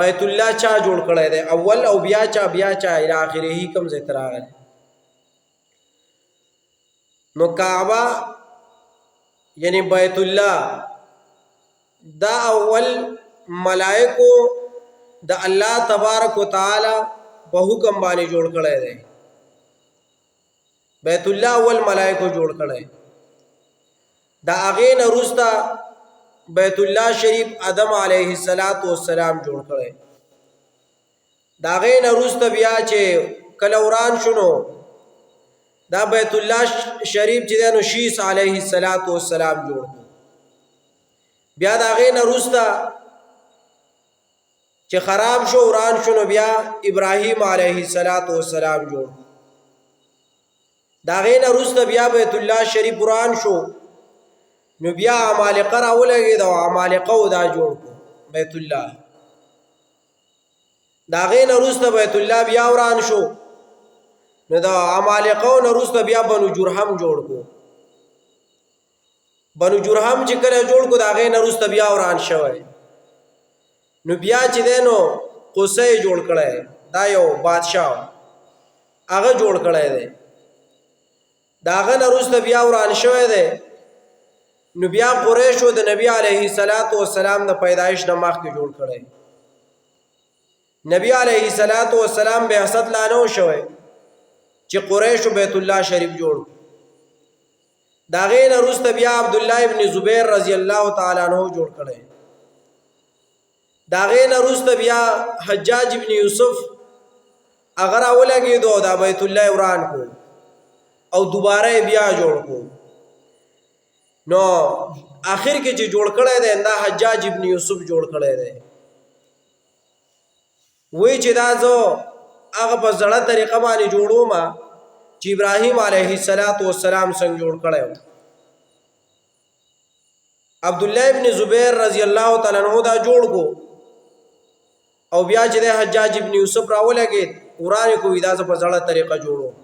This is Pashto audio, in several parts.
بیت الله چا جوړ کړی دی اول او بیا چا الی اخره کوم ځای ته راغلی نو کعبه یعنی بیت الله دا اول ملائکو د الله تبارک وتعالى په حکم باندې جوړ کړی دی بیت الله اول ملائکو جوړ کړی دا هغې نه وروسته بیت الله شریف آدم علیه السلام جوړ کړی دا هغې نه وروسته بیا چې کله وران شنو دا بیت الله شریف چې دی نو شیس علیه السلام جوړ کړ بیا دا هغې نه وروسته چې خراب شو وران شنو بیا ابراهیم علیه السلام جوړ دا هغې نه وروسته بیا بیت الله شریف وران شو نو بیا عمالقه راولګېده او عمالقه دا جوړ کړو بیت الله د هغې نه وروسته بیت الله بیا وران شو نو د عمالقو نه وروسته بیا بنو جرهم جوړ کړو بنو جرهم چې کله جوړ کړو د هغې نه وروسته بیا وران شوی نو بیا چې دی نو قصی جوړ کړی دا یو بادشاه هغه جوړ کړی دی د هغه نه وروسته بیا وران شوی دی نو بیا قریشو د نبی علیه السلام د پیدایش نه مخکې جوړ کړی نبی علیه السلام بعثت لا نه شوی چې قریشو بیت الله شریف جوړ د هغې نه وروسته بیا عبدالله ابن زبیر رضی الله تعالی عنہ جوړ کړی د هغې نه وروسته بیا حجاج ابن یوسف هغه راولګېدو دا بیت الله وران کړو او دوباره بیا جوړ کړو نو آخر کې چې جوړ کړی دی دا حجاج ابن یوسف جوړ کړی دی وی چې دا زه هغه په زړه طریقه باندې جوړوم چې ابراهیم علیه السلام څنګه جوړ کړی و عبدالله ابن زبیر رضی الله تعالی عنہ دا جوړ کو او بیا چې د حجاج ابن یوسف راولګېد ورانې کو وي دا زه په زړه طریقه جوړوم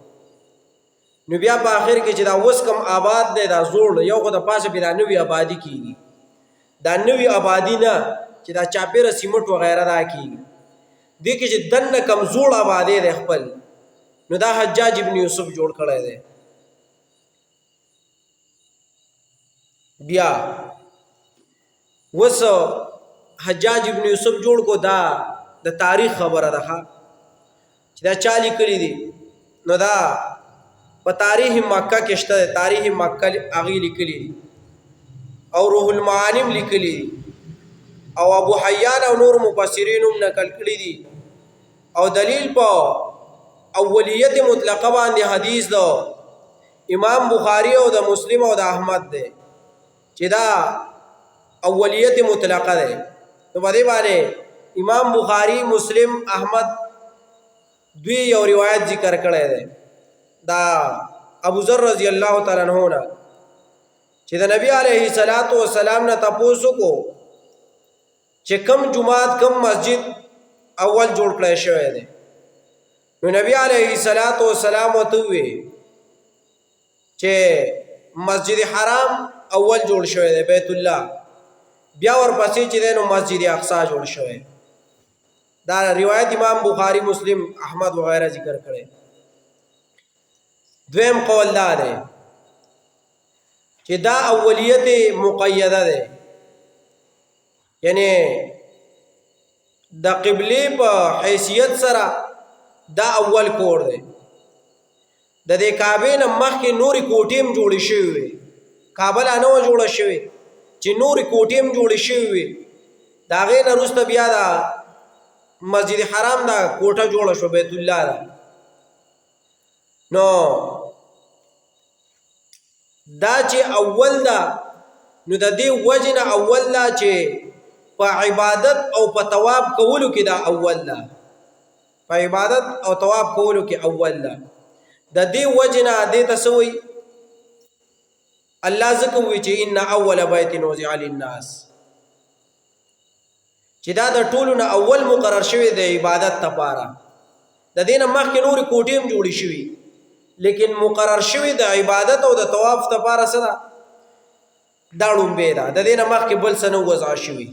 نو بیا په آخر کې چې دا اوس کم آباد دی دا زوړ یو خو د پاسه بیا دا نوې آبادي کېږي دا نوې آبادي نه چې دا چاپېره سیمټ وغیره دا کېږي دې کې چې دننه کم زوړ آبادی دی خپل نو دا حجاج ابن یوسف جوړ کړی دی بیا اوس حجاج ابن یوسف جوړ کو دا د تاریخ خبره ده چې دا چا لیکلي دي نو دا په تاریخ مکه کې شته تاریخ مکه هغې لیکلي دي او روح المعانم لیکلي دي او ابو حیان او نور مفسرین هم نقل کړي دي او دلیل په اولیت مطلقه باندې حدیث ده امام بخاری او د مسلم او د احمد ده چې دا اولیت مطلقه ده نو په دې باندې امام بخاری مسلم احمد دوی یو روایت ذکر کړی دی دا ابو ذر رضی الله تعالی عنہ نه چې د نبی علیه السلام نه تاسو کو چې کم جمعات کم مسجد اول جوړ کړی شوی دی نو نبی علیه السلام وته وی چې مسجد حرام اول جوړ شوی دی بیت الله بیا ورپسې چې دی نو مسجد اقصی جوړ شوی دا روایت امام بخاری مسلم احمد وغیرہ ذکر کړي دویم قول دا دی چې دا اولیت مقیده ده یعنی د قبله په حیثیت سره دا اول کور دی د دې کعبه نه مخکې نوري کوټیم جوړې شوی وي کعبه لا نه جوړه شوی چې نوري کوټیم جوړې شوی وي دا غې نه وروسته بیا دا مسجد حرام دا کوټه جوړه شو بیت الله دا نو دا چې اول دا نو د دې وجنه اول دا چې په عبادت او په ثواب کولو کې دا اول دا په عبادت او ثواب کولو کې اول دا د دې وجنه دې تسوي الله ذکر وی چې ان اول بیت وضع للناس چې دا د ټولو نه اول مقرر شوی د عبادت لپاره د دې نه مخکې نور کوټیم جوړی شوی لیکن مقرر شوی د عبادت او د طواف لپاره سره دا لومبه ده د دې نه مخکې بل څه نه وضع شوی